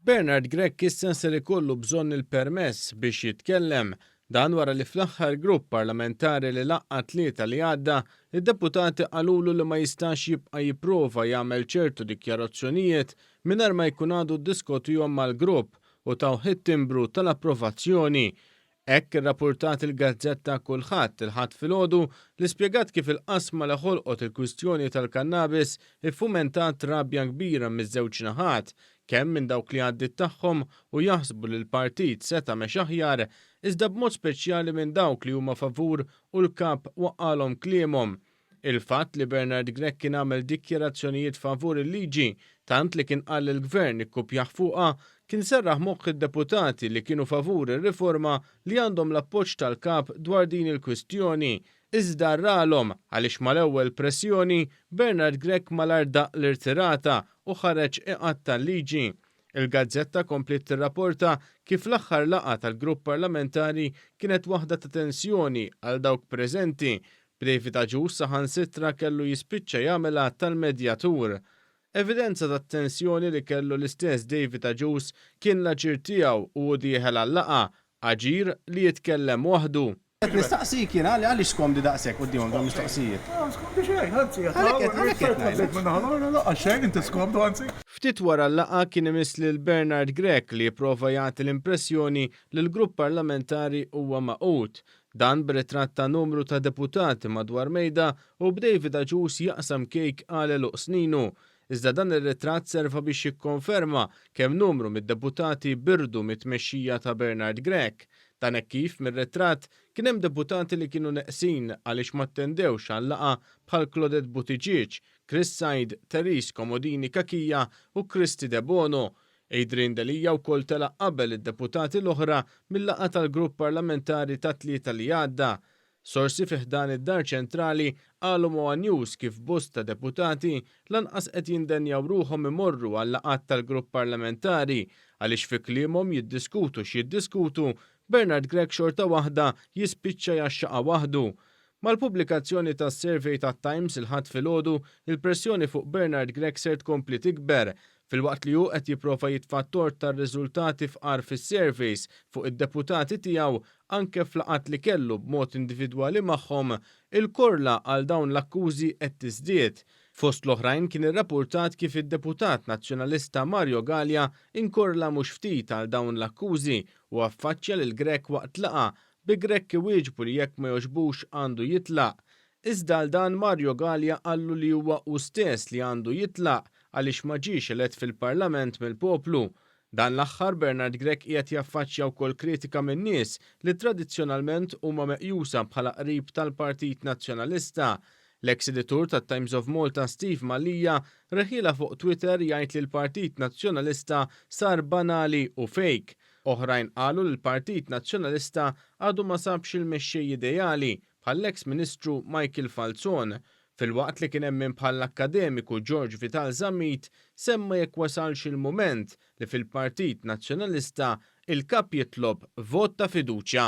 Bernard Gregg issa ser ikollu bżonn il-permess biex jitkellem. Dan wara li fl-aħħar grupp parlamentari li laqqa tlieta li għadda, id-deputati qalulu li ma jistax jibqa' jipprova jagħmel ċertu dikjarazzjonijiet mingħajr ma jkun għadu ddiskutihom mal-grupp u taw timbru tal-approvazzjoni. Hekk irrappurtat il-Gazzetta Kulħadd il-ħadd filgħodu li spjegat kif il-qasma li ħolqot il-kwistjoni tal-kannabis iffumentat rabja kbira miż-żewġ naħat, kemm minn dawk li għaddit tagħhom u jaħsbu li l-partit seta' mex aħjar, iżda b'mod speċjali minn dawk li huma favur u l-kap waqqalhom kliemhom. Il-fatt li Bernard Gregg kien għamel dikjarazzjonijiet favur il-liġi tant li kien qal il-gvern ikkupjaħ fuqha kien serraħ moħħ id-deputati li kienu favur ir-riforma li għandhom l-appoġġ tal-kap dwar din il-kwistjoni. Iżda rralhom għaliex mal-ewwel pressjoni Bernard Gregg mal-ardaq l-irtirata u ħareġ iqatta l-liġi. Il-Gazzetta komplet tirrapporta kif l-aħħar laqgħa tal-grupp parlamentari kienet waħda ta' tensjoni għal dawk preżenti. David Aġus saħansitra kellu jispiċċa jagħmel tal-medjatur. Evidenza ta' tensjoni li kellu l-istess David Aġus kien l-aġir tiegħu u dieħel għall-laqgħa, aġir li jitkellem waħdu. Qed nistaqsik jiena għaliex skomdi daqshekk qudiemhom dawn mistoqsijiet. Skomdi xejn, ħanzi għaxejn inti skomdu ħanzi. Ftit wara l-laqgħa kien imiss lil Bernard Gregg li jipprova jagħti l-impressjoni li l-grupp parlamentari huwa maqut. Dan b'ritratt ta' numru ta' deputati madwar mejda u b'David Aġus jaqsam kejk għal sninu. Iżda dan ir-ritratt serva biex jikkonferma kemm numru mid-deputati birdu mit-tmexxija ta' Bernard Gregg. Dan hekk kif mir-ritratt kien hemm deputati li kienu neqsin għaliex ma ttendewx għall-laqgħa bħal Claudette Buttigieg, Chris Said, Therese Comodini Kakija u Kristi De Bono. Adrian Delija wkoll telaq qabel id-deputati l-oħra mill-laqgħa tal-grupp parlamentari ta' tlieta li għadda. Sorsi fih dan id-dar ċentrali qalu ma' news kif bosta deputati lanqas qed jindenjaw ruhom imorru għal laqgħat tal-grupp parlamentari għaliex fi kliemhom jiddiskutu x'jiddiskutu Bernard Gregg xorta waħda jispiċċa jaxxaqa waħdu. Mal-pubblikazzjoni tas-survey tat-Times il-ħadd filgħodu, il-pressjoni fuq Bernard Gregg ser tkompli tikber filwaqt li hu qed jipprova jitfa' tort tar-riżultati fqar fis-surveys fuq id-deputati tiegħu anke f'laqgħat li kellu b'mod individwali magħhom, il-korla għal dawn l-akkużi qed tiżdied. Fost l-oħrajn kien irrappurtat kif id-deputat nazzjonalista Mario Gallia inkorla mhux ftit għal dawn l-akkużi u affaċċja lil Gregg waqt laqgħa bi Gregg iwieġbu li jekk ma jogħġbux għandu jitlaq. Iżda għal dan Mario Gallia qallu li huwa hu stess li għandu jitlaq għaliex ma ġiex elett fil-Parlament mill-poplu. Dan l-aħħar Bernard Gregg qiegħed jaffaċċja wkoll kritika minn nies li tradizzjonalment huma meqjusa bħala qrib tal-Partit Nazzjonalista. L-ex-editur tat-Times of Malta Steve Malija reħila fuq Twitter jgħid li l-Partit Nazzjonalista sar banali u fake. Oħrajn qalu li l-Partit Nazzjonalista għadu ma sabx il-mexxej ideali bħall-ex Ministru Michael Falzon. Filwaqt li kien hemm min bħall-akkademiku George Vital Zammit semma jekk wasalx il-mument li fil-Partit Nazzjonalista il-kap jitlob vot ta' fiduċja.